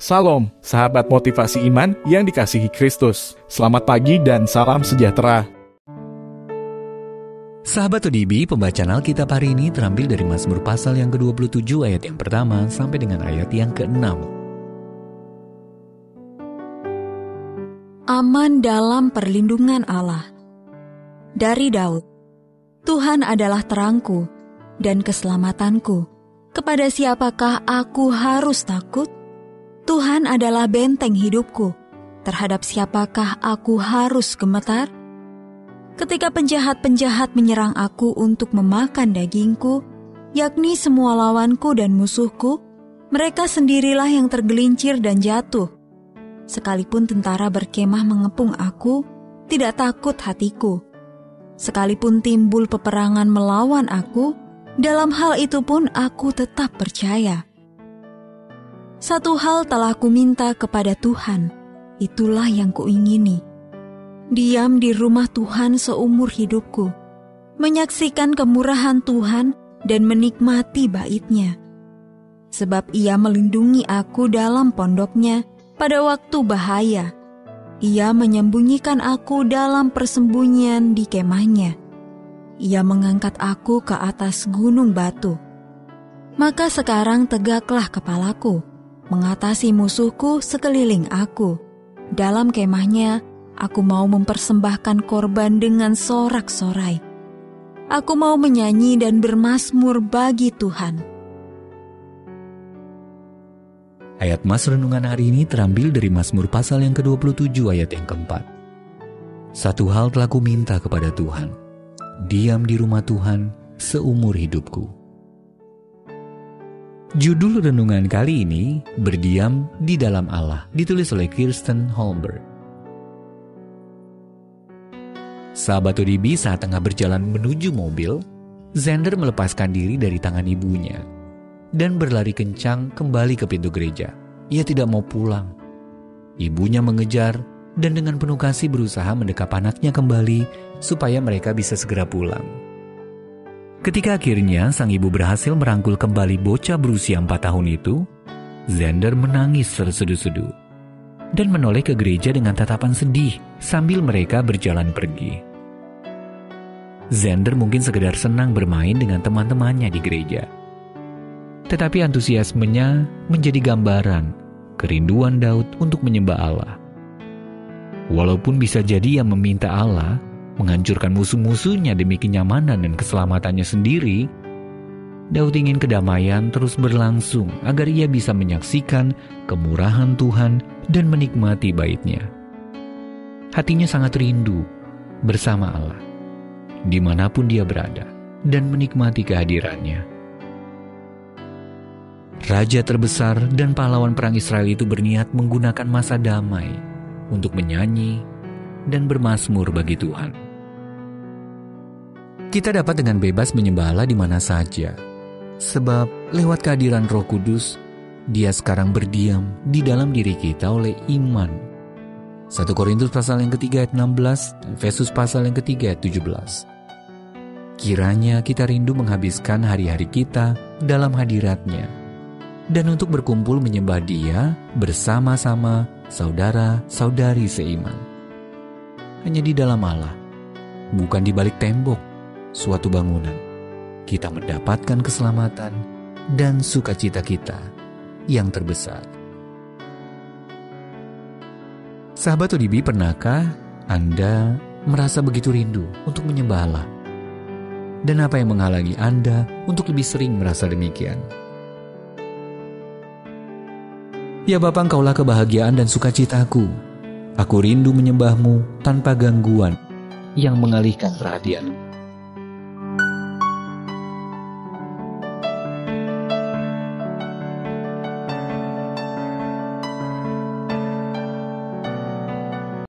Salam, sahabat motivasi iman yang dikasihi Kristus. Selamat pagi dan salam sejahtera. Sahabat ODB, pembacaan Alkitab hari ini terambil dari Mazmur pasal yang ke-27 ayat yang pertama sampai dengan ayat yang ke-6. Aman dalam perlindungan Allah. Dari Daud. Tuhan adalah terangku dan keselamatanku. Kepada siapakah aku harus takut? Tuhan adalah benteng hidupku. Terhadap siapakah aku harus gemetar? Ketika penjahat-penjahat menyerang aku untuk memakan dagingku, yakni semua lawanku dan musuhku, mereka sendirilah yang tergelincir dan jatuh. Sekalipun tentara berkemah mengepung aku, tidak takut hatiku. Sekalipun timbul peperangan melawan aku, dalam hal itu pun aku tetap percaya. Satu hal telah kuminta kepada Tuhan, itulah yang kuingini. Diam di rumah Tuhan seumur hidupku, menyaksikan kemurahan Tuhan dan menikmati bait-Nya. Sebab Ia melindungi aku dalam pondok-Nya pada waktu bahaya. Ia menyembunyikan aku dalam persembunyian di kemah-Nya. Ia mengangkat aku ke atas gunung batu. Maka sekarang tegaklah kepalaku, mengatasi musuhku sekeliling aku. Dalam kemah-Nya, aku mau mempersembahkan korban dengan sorak-sorai. Aku mau menyanyi dan bermazmur bagi Tuhan. Ayat Mas Renungan hari ini terambil dari Mazmur pasal yang ke-27 ayat yang keempat. Satu hal telah kuminta kepada Tuhan, diam di rumah Tuhan seumur hidupku. Judul renungan kali ini, Berdiam di dalam Allah, ditulis oleh Kirsten Holmberg. Sahabat ODB, saat tengah berjalan menuju mobil, Xander melepaskan diri dari tangan ibunya dan berlari kencang kembali ke pintu gereja. Ia tidak mau pulang. Ibunya mengejar dan dengan penuh kasih berusaha mendekap anaknya kembali supaya mereka bisa segera pulang. Ketika akhirnya sang ibu berhasil merangkul kembali bocah berusia 4 tahun itu, Xander menangis terseduh-seduh dan menoleh ke gereja dengan tatapan sedih sambil mereka berjalan pergi. Xander mungkin sekedar senang bermain dengan teman-temannya di gereja. Tetapi antusiasmenya menjadi gambaran kerinduan Daud untuk menyembah Allah. Walaupun bisa jadi ia meminta Allah menghancurkan musuh-musuhnya demi kenyamanan dan keselamatannya sendiri, Daud ingin kedamaian terus berlangsung agar ia bisa menyaksikan kemurahan Tuhan dan menikmati bait-Nya. Hatinya sangat rindu bersama Allah, dimanapun dia berada, dan menikmati kehadirannya. Raja terbesar dan pahlawan perang Israel itu berniat menggunakan masa damai untuk menyanyi dan bermazmur bagi Tuhan. Kita dapat dengan bebas menyembah Allah di mana saja, sebab lewat kehadiran Roh Kudus, Dia sekarang berdiam di dalam diri kita oleh iman. 1 Korintus pasal yang ketiga ayat 16 dan Efesus pasal yang ketiga ayat 17. Kiranya kita rindu menghabiskan hari-hari kita dalam hadirat-Nya, dan untuk berkumpul menyembah Dia bersama-sama saudara-saudari seiman. Hanya di dalam Allah, bukan di balik tembok suatu bangunan, kita mendapatkan keselamatan dan sukacita kita yang terbesar. Sahabat ODB, pernahkah Anda merasa begitu rindu untuk menyembah Allah? Dan apa yang menghalangi Anda untuk lebih sering merasa demikian? Ya Bapa, Engkaulah kebahagiaan dan sukacitaku. Aku rindu menyembah-Mu tanpa gangguan yang mengalihkan perhatian.